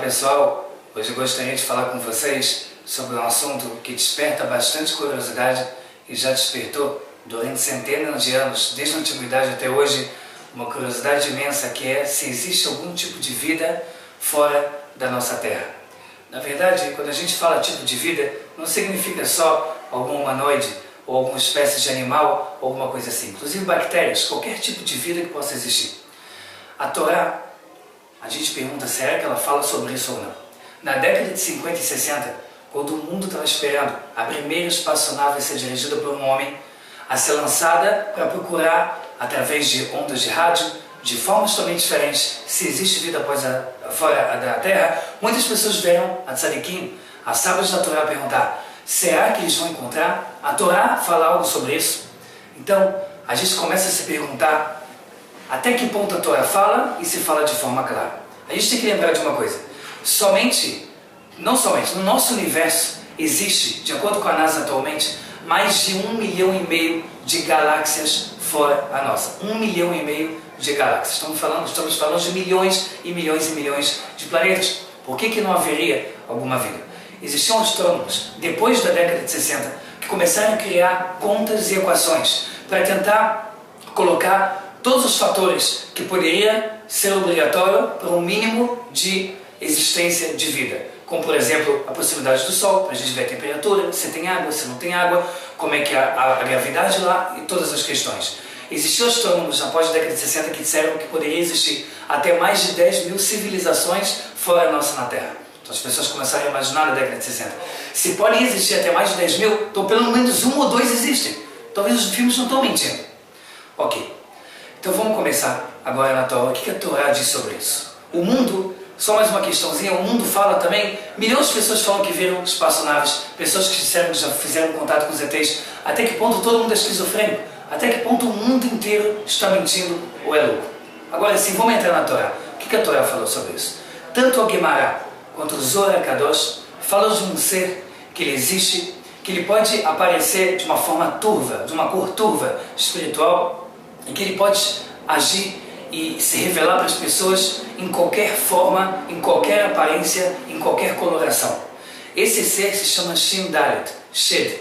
pessoal, hoje eu gostaria de falar com vocês sobre um assunto que desperta bastante curiosidade e já despertou durante centenas de anos, desde a antiguidade até hoje, uma curiosidade imensa que é se existe algum tipo de vida fora da nossa Terra. Na verdade, quando a gente fala tipo de vida, não significa só algum humanoide ou alguma espécie de animal ou alguma coisa assim. Inclusive bactérias, qualquer tipo de vida que possa existir. A Torá, a gente pergunta, será que ela fala sobre isso ou não? Na década de 50 e 60, quando o mundo estava esperando a primeira espaçonave a ser dirigida por um homem, a ser lançada para procurar, através de ondas de rádio, de formas totalmente diferentes, se existe vida fora da Terra, muitas pessoas vieram a Tzadikim, a sábios da Torá, perguntar, será que eles vão encontrar? A Torá fala algo sobre isso? Então, a gente começa a se perguntar até que ponto a Torá fala e se fala de forma clara. A gente tem que lembrar de uma coisa, não somente, no nosso universo existe, de acordo com a NASA atualmente, mais de 1,5 milhão de galáxias fora a nossa. 1,5 milhão de galáxias. Estamos falando de milhões e milhões e milhões de planetas. Por que não haveria alguma vida? Existiam astrônomos, depois da década de 60, que começaram a criar contas e equações para tentar colocar todos os fatores que poderia ser obrigatório para um mínimo de existência de vida. Como, por exemplo, a proximidade do Sol, para a gente ver a temperatura, se tem água, se não tem água, como é que é a gravidade lá e todas as questões. Existiam astrônomos após a década de 60 que disseram que poderia existir até mais de 10 mil civilizações fora nossa na Terra. Então as pessoas começaram a imaginar na década de 60. Se podem existir até mais de 10 mil, então pelo menos 1 ou 2 existem. Talvez os filmes não estão mentindo. Ok. Então vamos começar agora na Torá. O que a Torá diz sobre isso? O mundo, só mais uma questãozinha, o mundo fala também, milhões de pessoas falam que viram espaçonaves, pessoas que disseram que já fizeram contato com os ETs. Até que ponto todo mundo é esquizofrênico? Até que ponto o mundo inteiro está mentindo ou é louco? Agora sim, vamos entrar na Torá. O que a Torá falou sobre isso? Tanto o Guemará quanto o Zohar Kadosh falam de um ser que ele existe, que ele pode aparecer de uma forma turva, de uma cor turva espiritual, e que ele pode agir e se revelar para as pessoas em qualquer forma, em qualquer aparência, em qualquer coloração. Esse ser se chama Shin Dalet, Shed.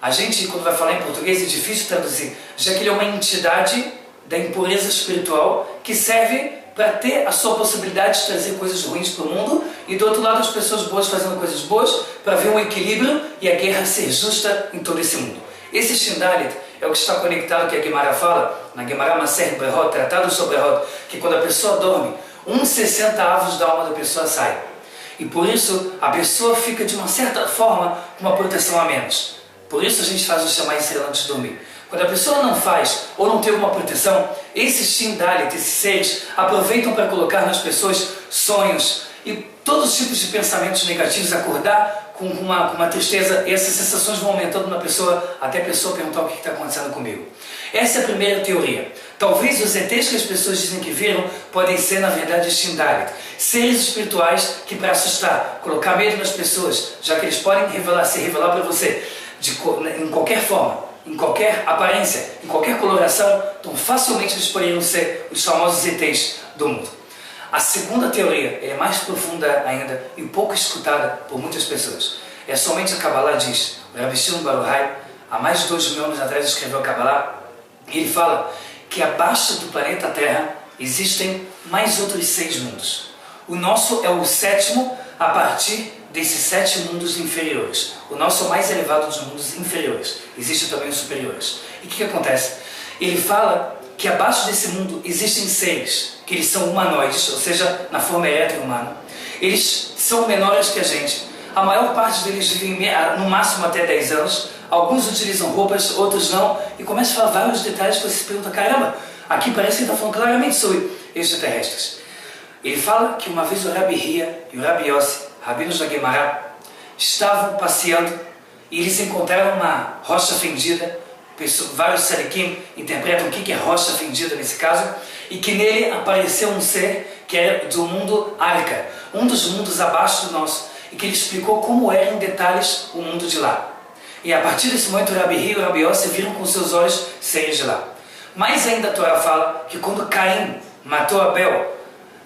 A gente, quando vai falar em português, é difícil traduzir, já que ele é uma entidade da impureza espiritual que serve para ter a sua possibilidade de trazer coisas ruins para o mundo e do outro lado as pessoas boas fazendo coisas boas para ver um equilíbrio e a guerra ser justa em todo esse mundo. Esse Shin Dalet é o que está conectado, que a Guemará fala, na Guemará Maser Brehot, tratado sobre Brehot, que quando a pessoa dorme, 1/60 avos da alma da pessoa sai. E por isso a pessoa fica de uma certa forma com uma proteção a menos. Por isso a gente faz o chamar Israel antes de dormir. Quando a pessoa não faz ou não tem alguma proteção, esses Shin Dalet, esses seres, aproveitam para colocar nas pessoas sonhos e todos os tipos de pensamentos negativos, acordar com uma tristeza, e essas sensações vão aumentando na pessoa, até a pessoa perguntar o que está acontecendo comigo. Essa é a primeira teoria. Talvez os ETs que as pessoas dizem que viram podem ser, na verdade, Shin Dalet, seres espirituais que, para assustar, colocar medo nas pessoas, já que eles podem se revelar para você em qualquer forma, em qualquer aparência, em qualquer coloração, então facilmente eles poderiam ser os famosos ETs do mundo. A segunda teoria é mais profunda ainda e pouco escutada por muitas pessoas. É somente a Kabbalah diz, o Rabbi Shimon Bar Yochai, há mais de 2.000 anos atrás escreveu a Kabbalah, e ele fala que abaixo do planeta Terra existem mais outros 6 mundos. O nosso é o 7º a partir desses 7 mundos inferiores. O nosso é o mais elevado dos mundos inferiores. Existem também os superiores. E o que acontece? Ele fala que abaixo desse mundo existem seres, que eles são humanoides, ou seja, na forma erétil humana. Eles são menores que a gente. A maior parte deles vivem no máximo até 10 anos. Alguns utilizam roupas, outros não. E começa a falar vários detalhes que você se pergunta, caramba, aqui parece que ele está falando claramente sobre extraterrestres. Ele fala que uma vez o Rabi Hia e o Rabi Yossi, rabinos da Guemará, estavam passeando e eles encontraram uma rocha fendida. Vários tzadikim interpretam o que é rocha fendida nesse caso, e que nele apareceu um ser que era do mundo Arca, um dos mundos abaixo do nosso, e que ele explicou como era em detalhes o mundo de lá. E a partir desse momento o Rabi Hia e o Rabi Yossi viram com seus olhos seres de lá. Mais ainda a Torá fala que quando Caim matou Abel,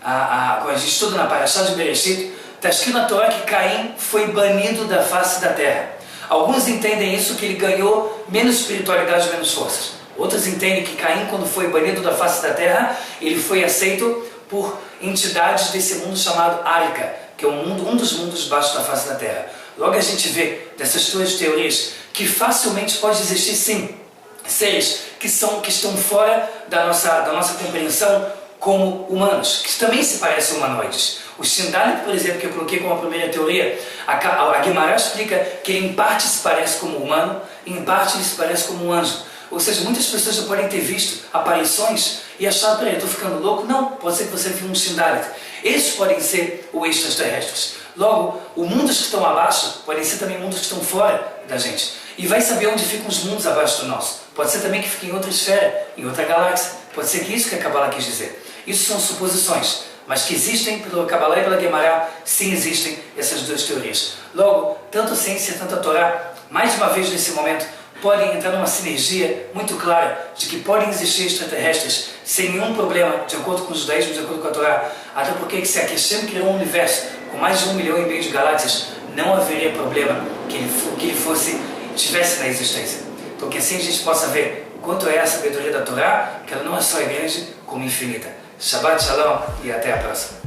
quando a gente estuda na Parashá de Bereshit, está escrito na Torá que Caim foi banido da face da terra. Alguns entendem isso que ele ganhou menos espiritualidade, menos forças. Outros entendem que Caim, quando foi banido da face da terra, ele foi aceito por entidades desse mundo chamado Arca, que é um dos mundos debaixo da face da terra. Logo a gente vê dessas duas teorias que facilmente pode existir sim seres que estão fora da nossa compreensão como humanos, que também se parecem humanoides. O Shindalit, por exemplo, que eu coloquei como a primeira teoria, a Guimarães explica que ele em parte se parece como humano, em parte ele se parece como um anjo. Ou seja, muitas pessoas já podem ter visto aparições e achar, peraí, eu estou ficando louco? Não, pode ser que você viu um Shindalit. Esses podem ser os extraterrestres. Logo, os mundos que estão abaixo podem ser também mundos que estão fora da gente. E vai saber onde ficam os mundos abaixo do nosso. Pode ser também que fique em outra esfera, em outra galáxia. Pode ser que isso que a Kabbalah quis dizer. Isso são suposições, mas que existem pelo Kabbalah e pela Guimarães, sim existem essas duas teorias. Logo, tanto a ciência, tanto a Torá, mais uma vez nesse momento, podem entrar numa sinergia muito clara de que podem existir extraterrestres sem nenhum problema, de acordo com o judaísmo, de acordo com a Torá. Até porque se a Hashem criou um universo com mais de 1,5 milhão de galáxias, não haveria problema que ele tivesse na existência. Então que assim a gente possa ver o quanto é a sabedoria da Torá, que ela não é só grande, como infinita. Shabbat Shalom e até a próxima.